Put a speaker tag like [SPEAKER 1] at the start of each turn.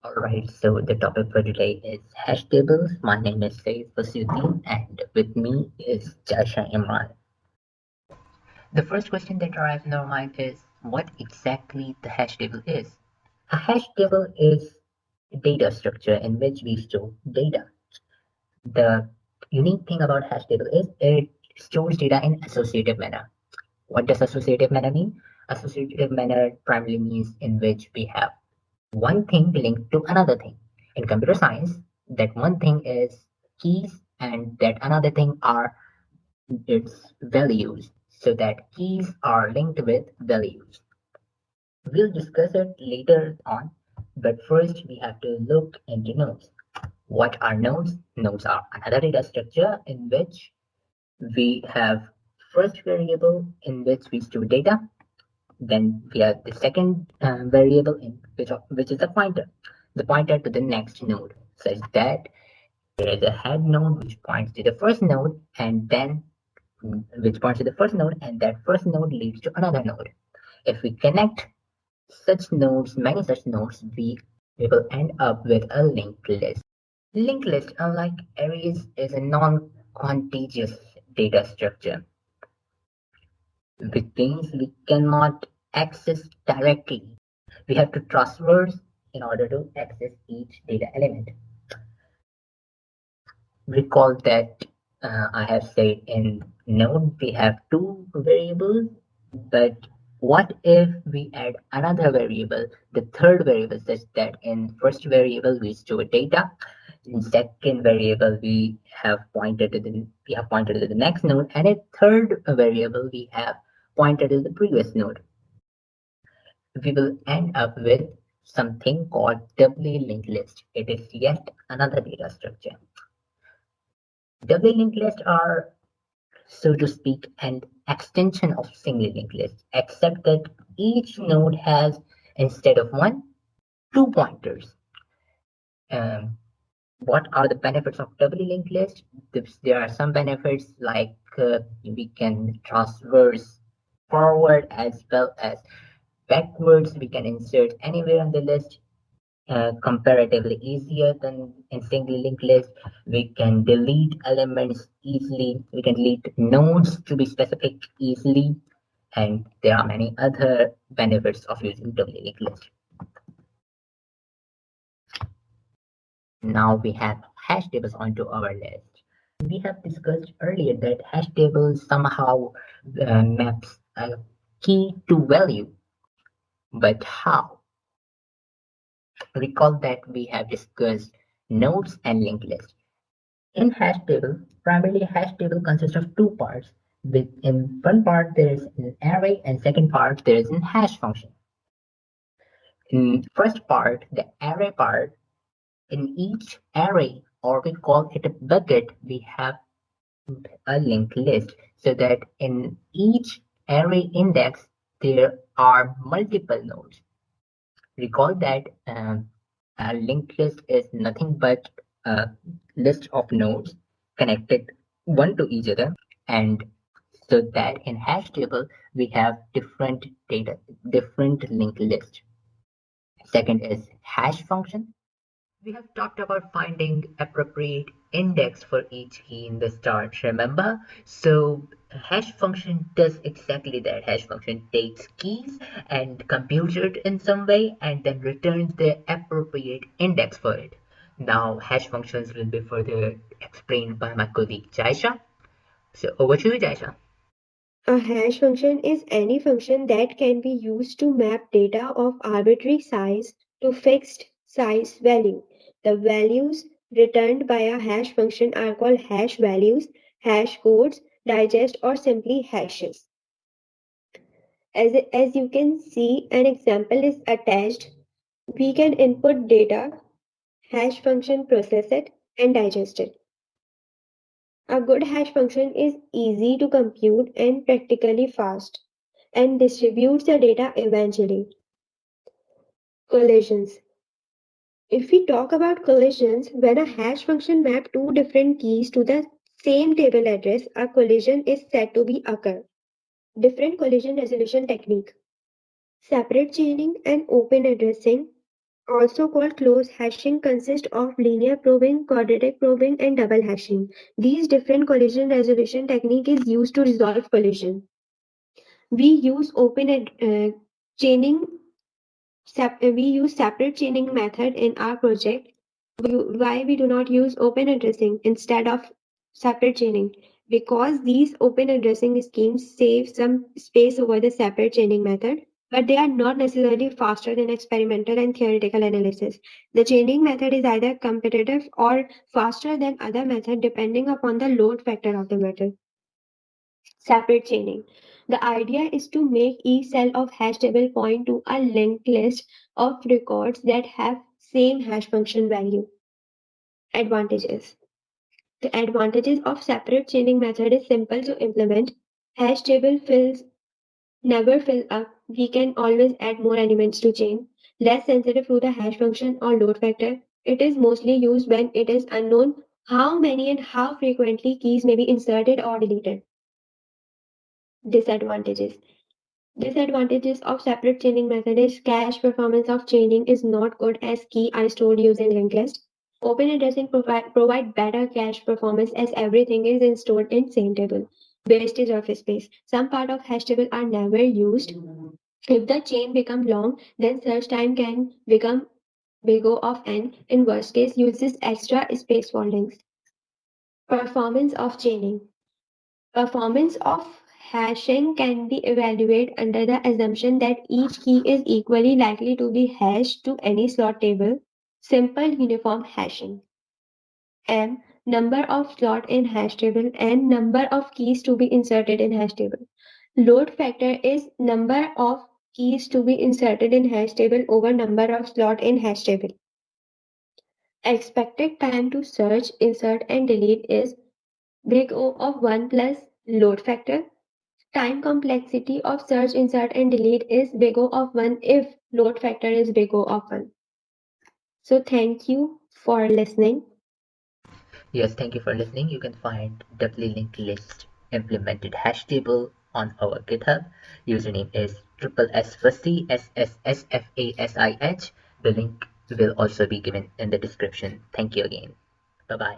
[SPEAKER 1] Alright, so the topic for today is hash tables. My name is Syed Fasih, and with me is Jaisha Imran. The first question that arrives in our mind is what exactly the hash table is. A hash table is a data structure in which we store data. The unique thing about hash table is it stores data in associative manner. What does associative manner mean? Associative manner primarily means in which we have one thing linked to another thing. In computer science, that one thing is keys and that another thing are its values. So that keys are linked with values. We'll discuss it later on, but first we have to look into nodes. What are nodes? Nodes are another data structure in which we have first variable in which we store data. Then we have the second variable in which is the pointer to the next node, such that there is a head node which points to the first node, and then which points to the first node, and that first node leads to another node. If we connect such nodes, many such nodes, we will end up with a linked list. Linked list, unlike arrays, is a non-contiguous data structure, which means we cannot access directly. We have to traverse in order to access each data element. Recall that I have said in node we have two variables, but what if we add another variable, the third variable, such that in first variable we store data, in second variable we have pointed to the next node, and in third variable we have pointed to the previous node. We will end up with something called doubly linked list. It is yet another data structure. Doubly linked lists are, so to speak, an extension of single linked list, except that each node has, instead of one, two pointers. Um, what are the benefits of doubly linked list? There are some benefits like we can traverse forward as well as backwards. We can insert anywhere on the list comparatively easier than in single linked list. We can delete elements easily. We can delete nodes to be specific easily. And there are many other benefits of using doubly linked list. Now we have hash tables onto our list. We have discussed earlier that hash tables somehow maps a key to value, but how? Recall that we have discussed nodes and linked lists. In hash table, primarily hash table consists of two parts. In one part there is an array and second part there is an hash function. In first part, the array part, in each array, or we call it a bucket, we have a linked list, so that in each array index there are multiple nodes. Recall that a linked list is nothing but a list of nodes connected one to each other, and so that in hash table we have different linked list. Second is hash function. We have talked about finding appropriate index for each key in the start, remember? So hash function does exactly that. Hash function takes keys and computes it in some way and then returns the appropriate index for it. Now hash functions will be further explained by my colleague Jaisha. So over to you, Jaisha.
[SPEAKER 2] A hash function is any function that can be used to map data of arbitrary size to fixed size value. The values returned by a hash function are called hash values, hash codes, digest, or simply hashes. As you can see, an example is attached. We can input data, hash function process it, and digest it. A good hash function is easy to compute and practically fast, and distributes the data eventually. Collisions. If we talk about collisions, when a hash function maps two different keys to the same table address, a collision is said to be occur. Different collision resolution technique. Separate chaining and open addressing. also called close hashing, consists of linear probing, quadratic probing, and double hashing. These different collision resolution technique is used to resolve collision. We use chaining. We use separate chaining method in our project. Why we do not use open addressing instead of separate chaining? Because these open addressing schemes save some space over the separate chaining method, but they are not necessarily faster than experimental and theoretical analysis. The chaining method is either competitive or faster than other method depending upon the load factor of the method. Separate chaining. The idea is to make each cell of hash table point to a linked list of records that have same hash function value. Advantages. The advantages of separate chaining method is simple to implement. Hash table fills never fill up. We can always add more elements to chain. Less sensitive to the hash function or load factor. It is mostly used when it is unknown how many and how frequently keys may be inserted or deleted. Disadvantages. Disadvantages of separate chaining method is cache performance of chaining is not good as key are stored using linked list. Open addressing provide better cache performance as everything is stored in same table. Wastage of space. Some part of hash table are never used. If the chain become long, then search time can become big O of n. In worst case, uses extra space for links. Performance of chaining. Performance of hashing can be evaluated under the assumption that each key is equally likely to be hashed to any slot table. Simple uniform hashing. M. Number of slot in hash table and number of keys to be inserted in hash table. Load factor is number of keys to be inserted in hash table over number of slot in hash table. Expected time to search, insert and delete is big O of 1 plus load factor. Time complexity of search, insert and delete is big O of 1 if load factor is big O of 1. So thank you for listening.
[SPEAKER 1] Yes, thank you for listening. You can find doubly linked list implemented hash table on our GitHub. Username is triple S Fasih, SSSFASIH. The link will also be given in the description. Thank you again. Bye bye.